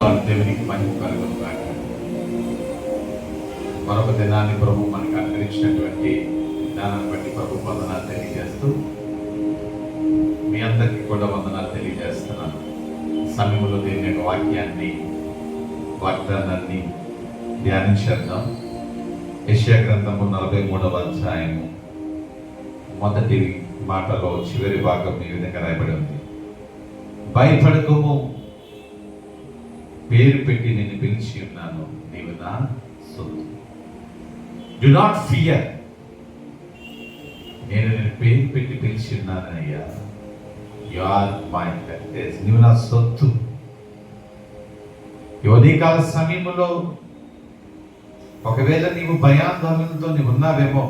దేవునికి మహిమ కలుగును గాక. మరొక దినాన్ని ప్రభు మనకు అనుగ్రహించినటువంటి విధానాన్ని బట్టి ప్రభు వందనాలు తెలియజేస్తూ మీ అందరికీ కూడా వందనాలు తెలియజేస్తున్నాను. సమయంలో దేవుని యొక్క వాగ్దానాన్ని ధ్యానించేద్దాం. యెషయా గ్రంథము 43వ అధ్యాయము మొదటి మాటలో చివరి భాగం ఈ విధంగా రాయబడి ఉంది. భయపడకము, పేరు పెట్టి నేను పిలిచి ఉన్నాను, నీవు నా సొత్తు. డు నాట్ ఫియర్, నేను పేరు పెట్టి పిలిచి ఉన్నానయ్యా. యు ఆర్ మై హెరిటేజ్, నీవు నా సొత్తు. ఈ ఉదయకాల సమయంలో ఒకవేళ నీవు భయాందోళనతో నీవు ఉన్నావేమో,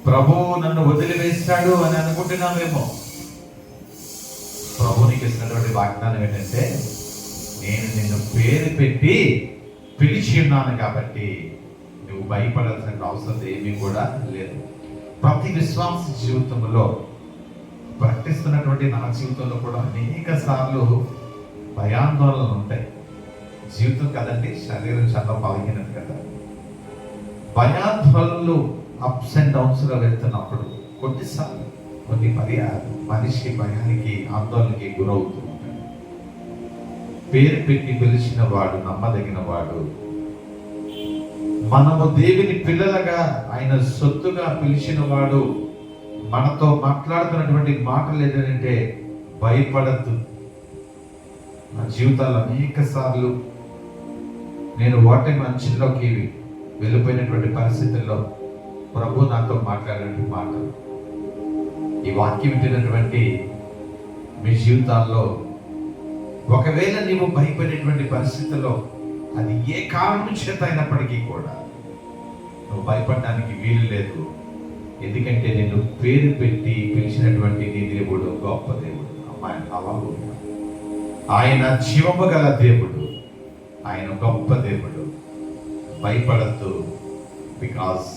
ప్రభువు నన్ను వదిలివేశాడు అని అనుకుంటున్నావేమో. ప్రభు నీకు ఇచ్చినటువంటి వాగ్దానం ఏంటంటే, నేను నిన్ను పేరు పెట్టి పిలిచి ఉన్నాను కాబట్టి నువ్వు భయపడాల్సిన అవసరం ఏమీ కూడా లేదు. ప్రతి విశ్వాస జీవితంలో ప్రకటిస్తున్నటువంటి నా జీవితంలో కూడా అనేక సార్లు భయాందోళనలు ఉంటాయి. జీవితం కదండి, శరీరం చాలా బలహీనత కదా. భయాందోళనలు అప్స్ అండ్ డౌన్స్గా వెళ్తున్నప్పుడు కొన్నిసార్లు కొన్ని పర్యాలు మనిషి భయానికి ఆందోళనకి గురవుతూ ఉంటాడు. పేరు పెట్టి పిలిచిన వాడు నమ్మదగిన వాడు. మనము దేవుని పిల్లలుగా ఆయన సొత్తుగా పిలిచిన వాడు మనతో మాట్లాడుతున్నటువంటి మాటలు ఏంటంటే, భయపడద్దు. నా జీవితాల్లో అనేక సార్లు నేను ఓటమి అంచుల్లోకి వెళ్ళిపోయినటువంటి పరిస్థితుల్లో ప్రభు నాతో మాట్లాడినటువంటి మాటలు, ఈ వాక్యం వింటున్నటువంటి మీ జీవితాల్లో ఒకవేళ నీవు భయపడేటువంటి పరిస్థితుల్లో అది ఏ కారణం చేత అయినప్పటికీ కూడా నువ్వు భయపడడానికి వీలు లేదు. ఎందుకంటే నేను పేరు పెట్టి పిలిచినటువంటి నీ దేవుడు గొప్ప దేవుడు. అమ్మాయి, ఆయన జీవము గల దేవుడు, ఆయన గొప్ప దేవుడు. భయపడద్దు, బికాస్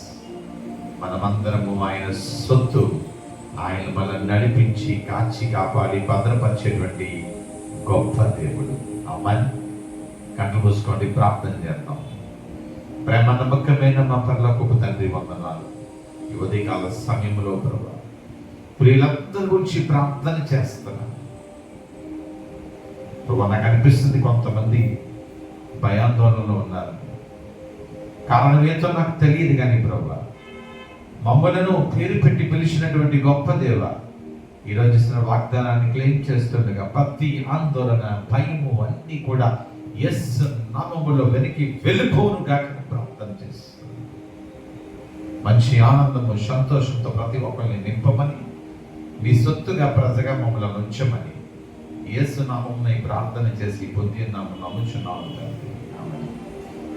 మనమందరము ఆయన సొత్తు. ఆయన మనల్ని నడిపించి కాచి కాపాడి భద్రపరిచేటువంటి గొప్ప దేవుడు. అమ్మాయి, కళ్ళు మూసుకోండి, ప్రార్థన చేద్దాం. ప్రేమ నమ్మకమైన మా పరలోకపు తండ్రి, వందనాలు. ఈ ఉదయకాల సమయంలో ప్రభు ప్రియులందరి గురించి ప్రార్థన చేస్తున్నాను ప్రభు. నాకు అనిపిస్తుంది కొంతమంది భయాందోళనలో ఉన్నారు. కారణం ఏంటో నాకు తెలియదు కానీ ప్రభు, మమ్మలను పేరు పెట్టి పిలిచినటువంటి గొప్ప దేవ, ఈరోజు ఇస్తున్న వాగ్దానాన్ని క్లెయిమ్ చేస్తుండగా ప్రతి ఆందోళన, భయము అన్నీ కూడా యేసు నామములో వెనక్కి వెళ్ళిపోను గాక ప్రార్థన చేస్తున్నాను. మంచి ఆనందము, సంతోషంతో ప్రతి ఒక్కరిని నింపమని, మీ సొత్తుగా ప్రజగా మమ్మల్ని ఉంచమని యేసు నామమున ప్రార్థన చేసి పొంది నామమున నమ్ముచున్నాము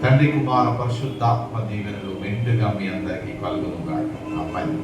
తండ్రి. కుమార పరిశుద్ధాత్మ దీవెనలు మెండుగా మీ అందరికీ కలుగును గాక. అమ్మాయి.